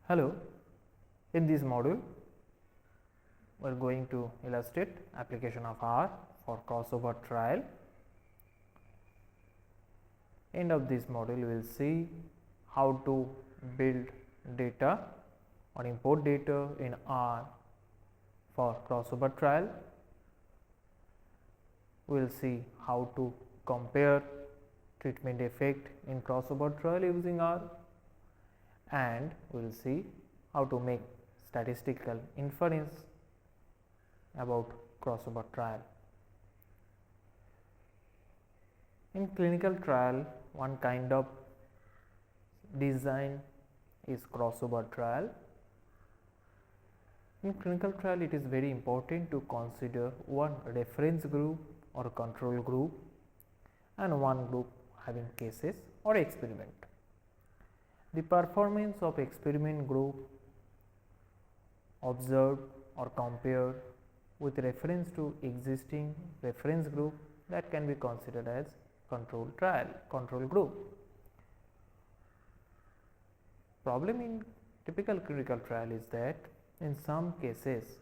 Hello, in this module we are going to illustrate application of R for crossover trial. End of this module we will see how to build data or import data in R for crossover trial. We will see how to compare treatment effect in crossover trial using R, and we will see how to make statistical inference about crossover trial. In clinical trial, one kind of design is crossover trial. In clinical trial, it is very important to consider one reference group or control group and one group having cases or experiment. The performance of experiment group observed or compared with reference to existing reference group, that can be considered as control group. Problem in typical clinical trial is that in some cases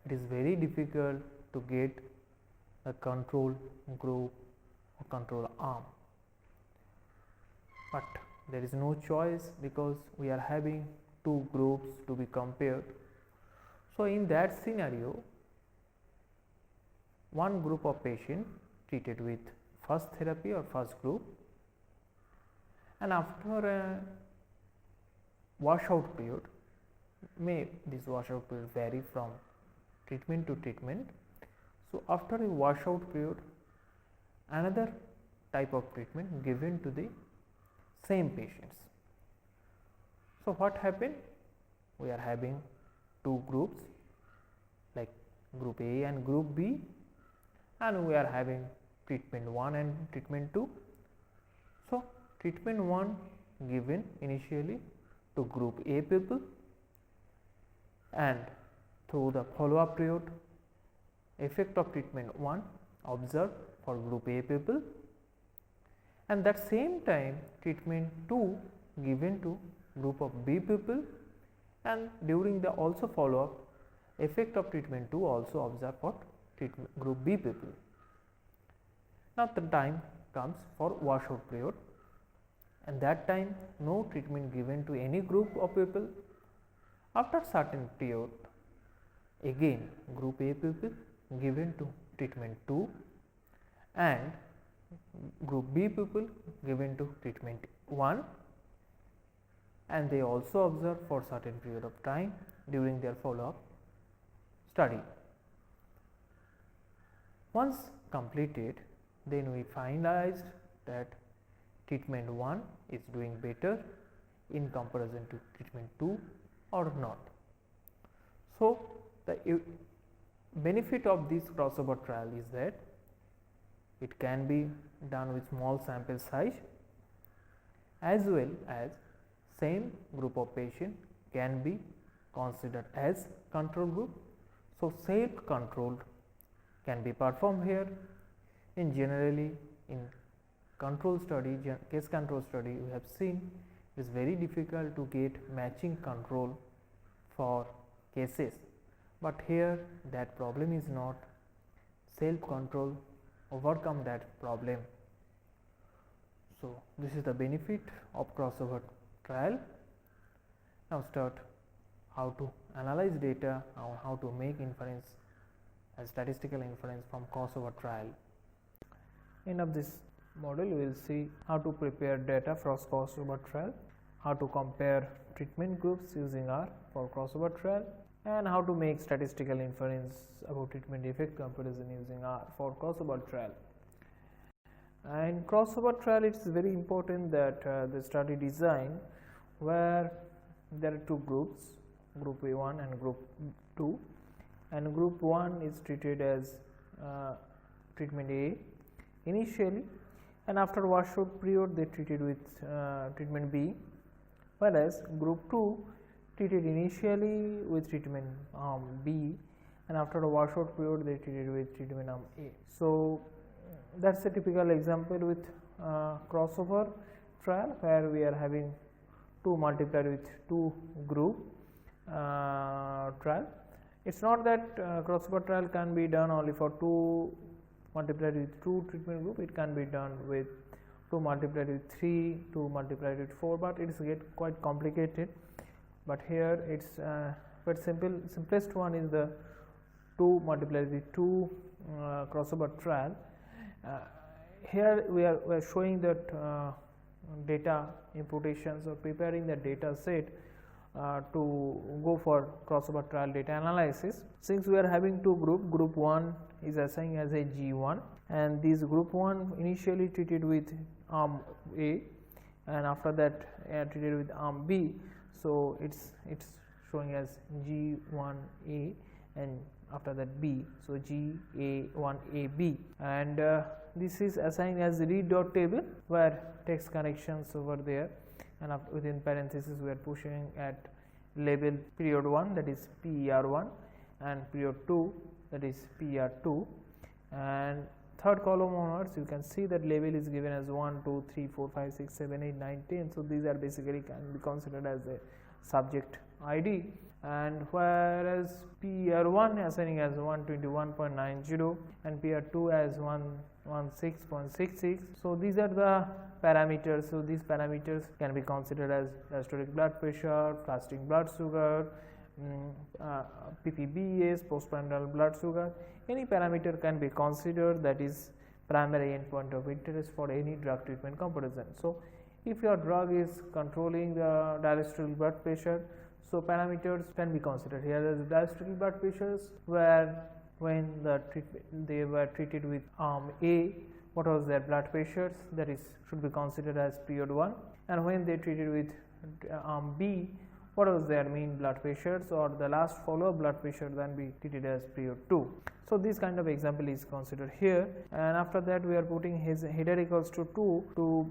it is very difficult to get a control group or control arm, but there is no choice because we are having two groups to be compared. So, in that scenario, one group of patient treated with first therapy or first group, and after a washout period, this washout period vary from treatment to treatment. So, after a washout period, another type of treatment given to the same patients. So, what happened? We are having two groups like group A and group B, and we are having treatment 1 and treatment 2. So, treatment 1 given initially to group A people, and through the follow up period effect of treatment 1 observed for group A people, and that same time treatment 2 given to group of B people, and during the also follow up effect of treatment 2 also observed for treatment group B people. Now, the time comes for washout period, and that time no treatment given to any group of people. After certain period, again group A people given to treatment 2 and group B people given to treatment 1, and they also observe for certain period of time during their follow up study. Once completed, then we finalized that treatment 1 is doing better in comparison to treatment 2 or not. So, the benefit of this crossover trial is that it can be done with small sample size, as well as same group of patient can be considered as control group. So, self controlled can be performed here. In generally in control study, case control study, we have seen it is very difficult to get matching control for cases, but here that problem is not. Self control overcome that problem. So, this is the benefit of crossover trial. Now, start how to analyze data or how to make inference as statistical inference from crossover trial. End of this module, we will see how to prepare data for crossover trial, how to compare treatment groups using R for crossover trial, and how to make statistical inference about treatment effect comparison using R for crossover trial. In crossover trial, it is very important that the study design where there are two groups, group A1 and group 2, and group 1 is treated as treatment A initially, and after washout period they treated with treatment B, whereas group 2 treated initially with treatment B, and after a washout period they treated with treatment A. So, that is a typical example with crossover trial where we are having 2 multiplied with 2 group trial. It's not that crossover trial can be done only for 2 multiplied with 2 treatment group, it can be done with 2 multiplied with 3, 2 multiplied with 4, but it's get quite complicated. But here it's quite simple. Simplest one is the 2 multiplied with 2 crossover trial. Here we are showing that data imputations or preparing the data set to go for crossover trial data analysis. Since we are having two group 1 is assigned as a G1, and this group 1 initially treated with arm A and after that treated with arm B, so it's showing as G1A and after that B, so GA1AB, and this is assigned as read dot table where text connections over there, and within parentheses we are pushing at label period 1, that is PER1, and period 2, that is PER2, and third column onwards you can see that label is given as 1, 2, 3, 4, 5, 6, 7, 8, 9, 10. So these are basically can be considered as a subject ID, and whereas PER1 assigning as 121.90 and PER2 as 116.66. So these are the parameters. So these parameters can be considered as diastolic blood pressure, fasting blood sugar, PPBS, postprandial blood sugar. Any parameter can be considered that is primary endpoint of interest for any drug treatment comparison. So if your drug is controlling the diastolic blood pressure, so parameters can be considered. Here is diastolic blood pressures where when they were treated with arm A, what was their blood pressures, that is should be considered as period 1, and when they treated with arm B, what was their mean blood pressures or the last follow-up blood pressure, then be treated as period 2. So this kind of example is considered here, and after that we are putting his header equals to 2 to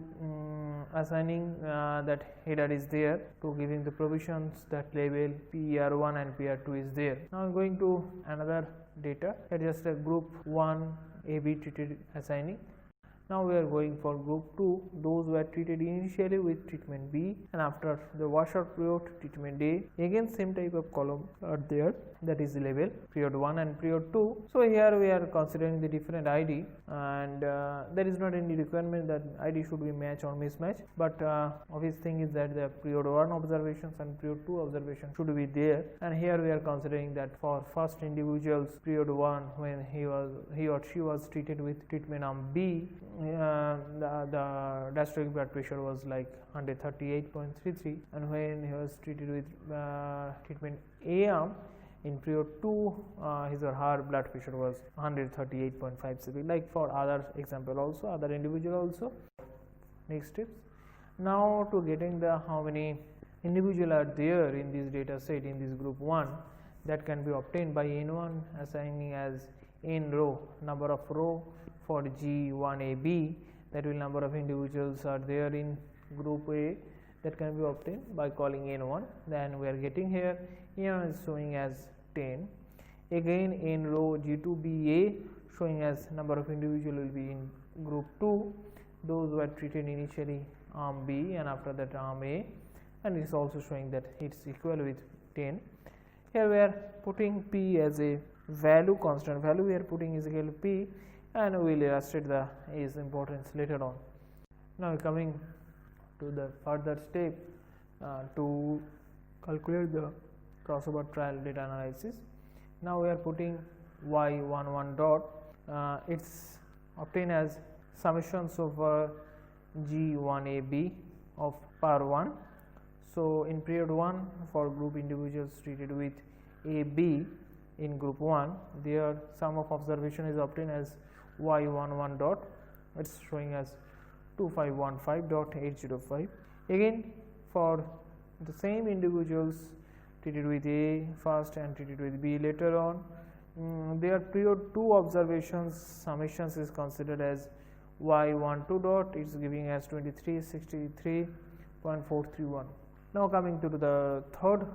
assigning that header is there to giving the provisions that label PER1 and PER2 is there. Now I am going to another data, that is just a group 1 AB treated assigning. Now we are going for group 2, those were treated initially with treatment B and after the washout period treatment A. Again same type of column are there, that is label period 1 and period 2. So here we are considering the different ID, and there is not any requirement that ID should be match or mismatch, but obvious thing is that the period 1 observations and period 2 observations should be there, and here we are considering that for first individuals period 1 when he or she was treated with treatment arm B, the diastolic blood pressure was like 138.33, and when he was treated with treatment A arm in period 2, his or her blood pressure was 138.57, like for other example also, other individual also. Next steps. Now to getting the how many individual are there in this data set in this group 1, that can be obtained by N1 assigning as N row, number of row for G1AB, that will number of individuals are there in group A, that can be obtained by calling N1. Then we are getting here N1 is showing as 10. Again N row G2BA showing as number of individual will be in group 2, those were treated initially arm B and after that arm A, and it is also showing that it is equal with 10. Here we are putting P as a value, constant value we are putting is equal to P, and we will illustrate the its importance later on. Now coming to the further step to calculate the crossover trial data analysis. Now we are putting Y11 dot, it's obtained as summations over G1AB of per 1. So in period 1 for group individuals treated with AB in group 1, their sum of observation is obtained as Y11 dot, it's showing as 2515.805. Again for the same individuals treated with A first and treated with B later on, their period 2 observations summations is considered as Y12 dot, it's giving as 2363.431. Now coming to the third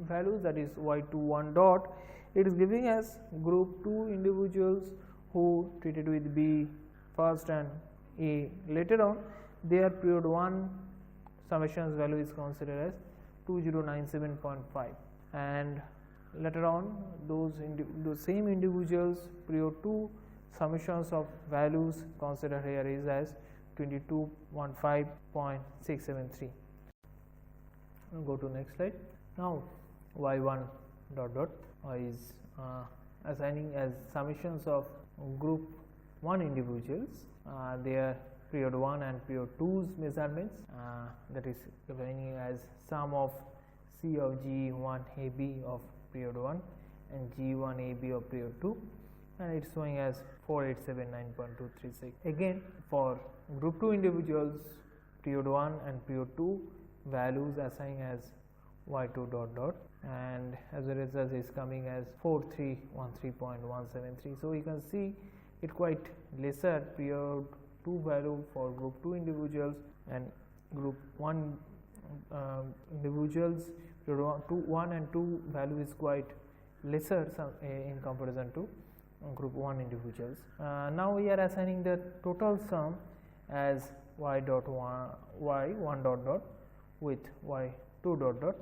value, that is Y21 dot, it is giving as group 2 individuals who treated with B first and A later on, their period 1 summations value is considered as 2097.5, and later on those same individuals period 2 summations of values considered here is as 2215.673. Go to next slide. Now y1 dot dot is assigning as summations of group 1 individuals, their period 1 and period 2's measurements, that is defining as sum of C of G1AB of period 1 and G1AB of period 2, and it's showing as 4879.236. Again, for group 2 individuals, period 1 and period 2 values assigning as y2 dot dot, and as a result is coming as 4313.173. So you can see it quite lesser period 2 value for group 2 individuals, and group 1 individuals period 1 and 2 value is quite lesser in comparison to group 1 individuals. Now we are assigning the total sum as y1 dot dot with y2 dot dot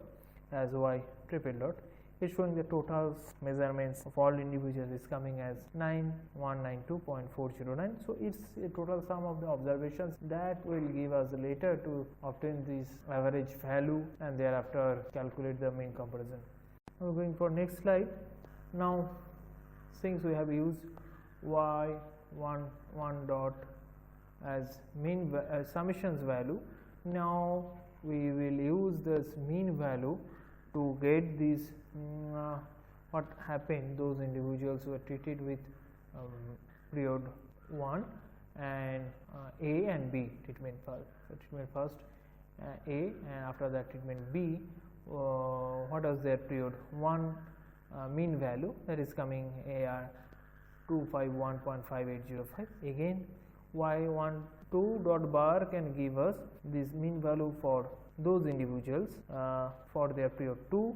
as y triple dot. It's showing the total measurements of all individuals is coming as 9192.409. So it's a total sum of the observations that will give us later to obtain this average value and thereafter calculate the mean comparison. We're going for next slide. Now since we have used y1 dot as mean summations value, now we will use this mean value to get this what happened those individuals who are treated with period 1 and A and B treatment first. So treatment first A, and after that treatment B, what is their period 1 mean value, that is coming AR 251.5805. Again y12 dot bar can give us this mean value for those individuals for their period 2.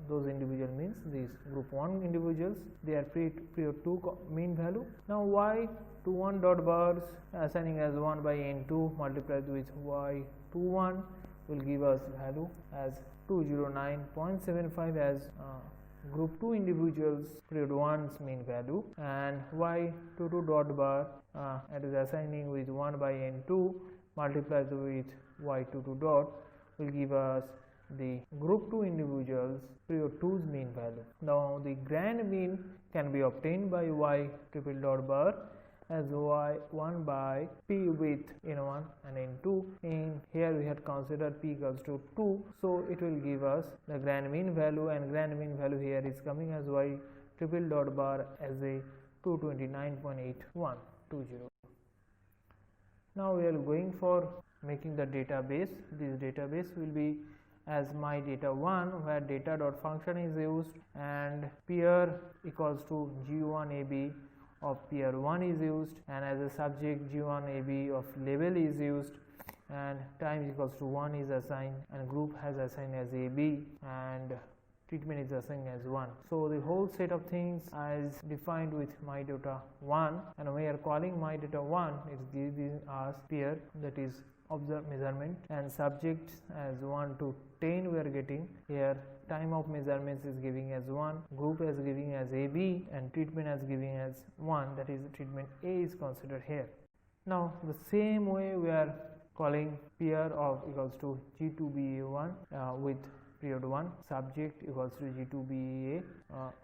Those individual means these group 1 individuals, their period 2 mean value. Now y21 dot bars assigning as 1 by n2 multiplied with y21 will give us value as 209.75 as group 2 individuals period 1's mean value, and y22 dot bar it is assigning with 1 by n2 multiplied with y22 dot will give us the group 2 individuals period 2's mean value. Now the grand mean can be obtained by y triple dot bar as y1 by p with n1 and n2. In here we had considered p equals to 2, so it will give us the grand mean value, and grand mean value here is coming as y triple dot bar as a 229.8120. Now we are going for making the database. This database will be as my data 1, where data dot function is used, and peer equals to G1AB of peer 1 is used, and as a subject G1AB of label is used, and time equals to 1 is assigned, and group has assigned as AB, and treatment is assigned as 1. So the whole set of things is defined with my data 1, and we are calling my data 1, it's giving us peer, that is observed measurement, and subject as 1 to 10 we are getting here. Time of measurements is giving as 1, group as giving as AB, and treatment as giving as 1, that is treatment A is considered here. Now the same way we are calling peer of equals to G2BA1 with period 1, subject equals to G2BA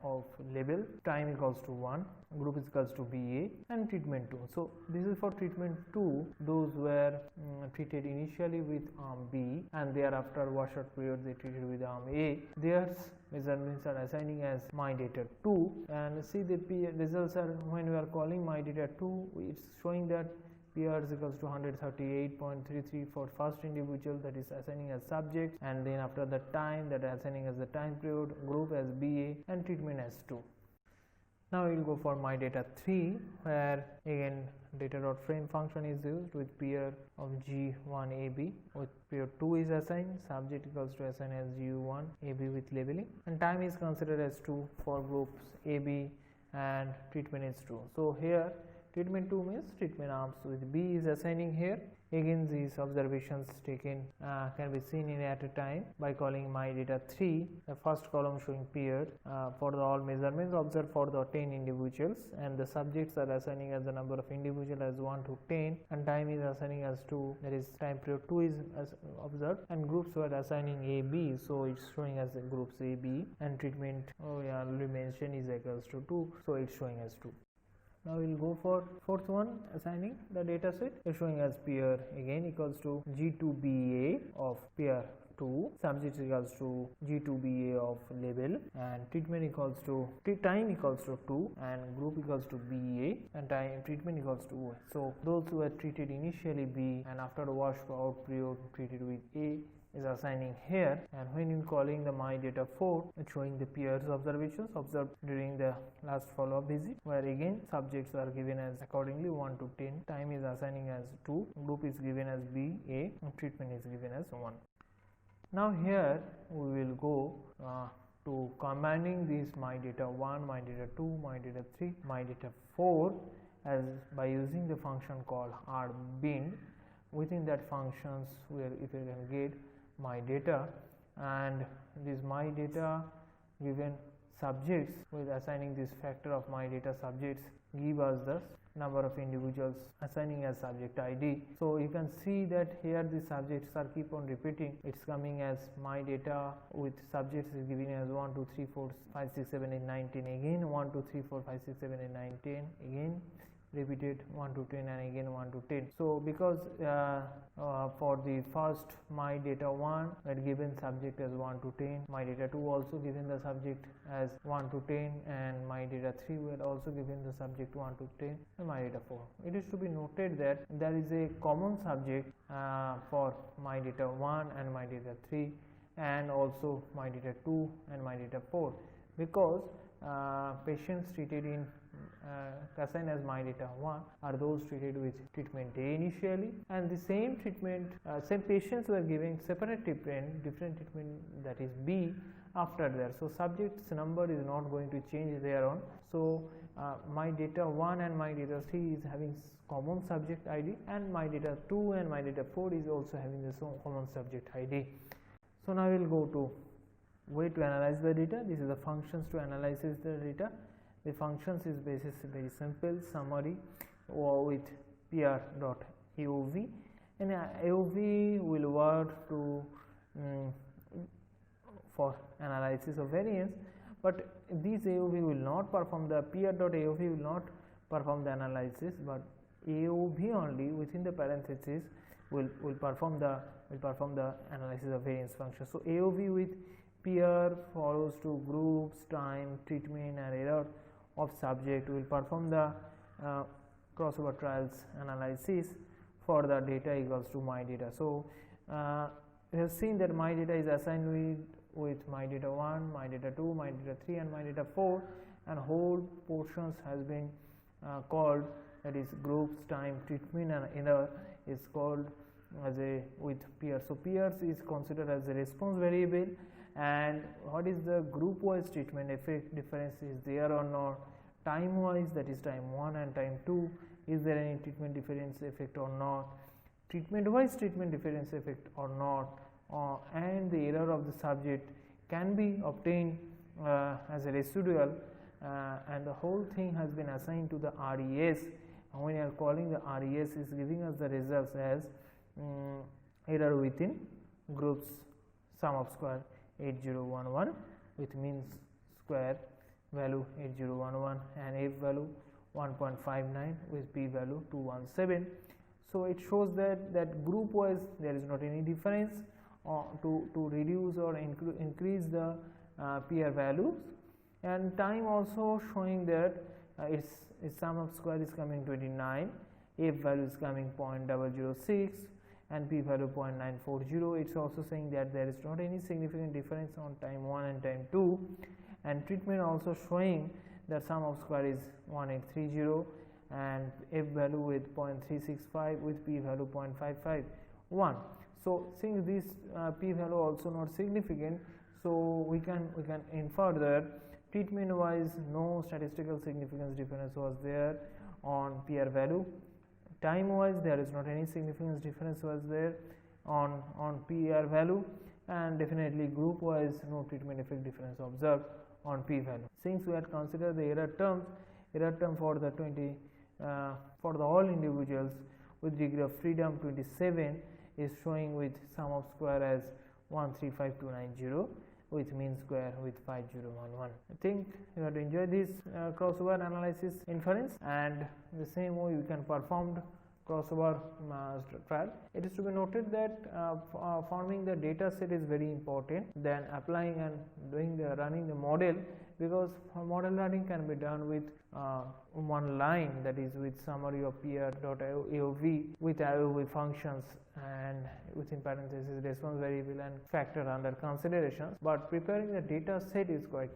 of label, time equals to 1, group is equals to BA, and treatment 2. So this is for treatment 2, those were treated initially with arm B and thereafter washout period they treated with arm A. Their measurements are assigning as my data 2, and see the results are when we are calling my data 2, it's showing that PR is equals to 138.33 for first individual, that is assigning as subject, and then after the time, that assigning as the time period, group as BA, and treatment as 2. Now we will go for my data 3, where again data dot frame function is used with peer of G1AB, with period 2 is assigned, subject equals to assign as G1AB with labeling, and time is considered as 2 for groups AB, and treatment is 2. So here treatment 2 means treatment arms with B is assigning here. Again, these observations taken can be seen in at a time by calling my data 3. The first column showing period for the all measurements observed for the 10 individuals, and the subjects are assigning as the number of individuals as 1 to 10, and time is assigning as 2, that is time period 2 is observed, and groups were assigning A, B, so it's showing as groups A, B, and treatment mentioned is equals to 2, so it's showing as 2. Now we will go for fourth one, assigning the data set is showing as peer again equals to G2BA of peer 2, subject equals to G2BA of label, and treatment equals to time equals to 2, and group equals to BA, and time treatment equals to O. So those who were treated initially B and after the washout period treated with A is assigning here, and when you calling the my data 4, it's showing the peers observations observed during the last follow-up visit, where again subjects are given as accordingly 1 to 10, time is assigning as 2, group is given as B, A, and treatment is given as 1. Now here we will go to combining these my data 1, my data 2, my data 3, my data 4 as by using the function called rbind. Within that functions where if you can get my data, and this my data given subjects with assigning this factor of my data subjects give us the number of individuals assigning as subject ID. So you can see that here the subjects are keep on repeating, it's coming as my data with subjects is giving as 1 2 3 4 5 6 7 8 9 10, again 1 2 3 4 5 6 7 8 9 10, again repeated 1 to 10, and again 1 to 10. So because for the first my data 1 had given subject as 1 to 10, my data 2 also given the subject as 1 to 10, and my data 3 were also given the subject 1 to 10, and my data 4. It is to be noted that there is a common subject for my data 1 and my data 3, and also my data 2 and my data 4, because patients treated in assigned as my data 1 are those treated with treatment A initially, and the same treatment same patients were giving separate different treatment, that is B, after that. So subjects number is not going to change there on. So my data 1 and my data 3 is having common subject ID, and my data 2 and my data 4 is also having the common subject ID. So now we will go to way to analyze the data. This is the functions to analyze the data. The functions is basically very simple summary with pr.aov, and AOV will work to for analysis of variance, but this AOV will not perform the pr.aov will not perform the analysis, but AOV only within the parenthesis will perform the analysis of variance function. So AOV with peer follows to groups, time, treatment, and error of subject will perform the crossover trials analysis for the data equals to my data. So we have seen that my data is assigned with my data 1, my data 2, my data 3, and my data 4, and whole portions has been called, that is groups, time, treatment, and error is called as a with peers. So peers is considered as a response variable, and what is the group wise treatment effect difference is there or not, time wise, that is time 1 and time 2, is there any treatment difference effect or not, treatment wise treatment difference effect or not, and the error of the subject can be obtained as a residual, and the whole thing has been assigned to the RES. When you are calling the RES is giving us the results as error within groups sum of square 8011 with mean square value 8011 and F value 1.59 with P value 217. So it shows that group wise there is not any difference to reduce or increase the PR values, and time also showing that its sum of square is coming 29, F value is coming 0.006 and P value 0.940. It's also saying that there is not any significant difference on time 1 and time 2, and treatment also showing that sum of square is 1830 and F value with 0.365 with P value 0.551. So since this P value also not significant, so we can infer that treatment wise no statistical significance difference was there on PR value time wise there is not any significant difference was there on PER value, and definitely group wise no treatment effect difference observed on P value. Since we had considered the error term for the for the all individuals with degree of freedom 27 is showing with sum of square as 135290 with mean square with 5011. I think you have to enjoy this crossover analysis inference, and the same way you can perform crossover trial. It is to be noted that forming the data set is very important than applying and running the model, because model running can be done with one line, that is with summary of PR.AOV with AOV functions and within parentheses response variable and factor under considerations, but preparing the data set is quite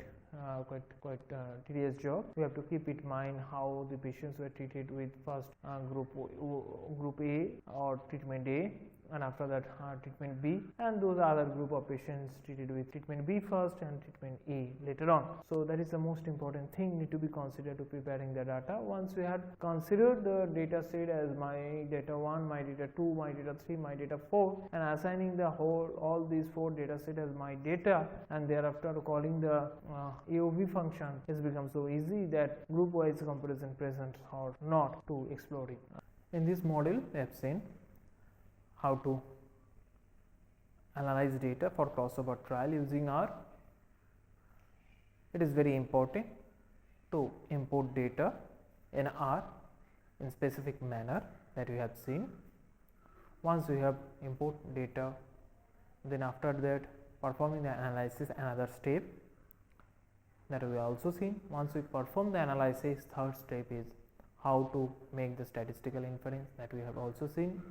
tedious job. We have to keep in mind how the patients were treated with first group A or treatment A, and after that treatment B, and those other group of patients treated with treatment B first and treatment A later on. So that is the most important thing need to be considered to preparing the data. Once we had considered the data set as my data 1, my data 2, my data 3, my data 4, and assigning the all these 4 data set as my data, and thereafter calling the AOV function, has become so easy that group wise comparison present or not to explore it. In this model we have seen how to analyze data for crossover trial using R. It is very important to import data in R in specific manner that we have seen. Once we have import data, then after that performing the analysis, another step that we also seen. Once we perform the analysis, third step is how to make the statistical inference, that we have also seen.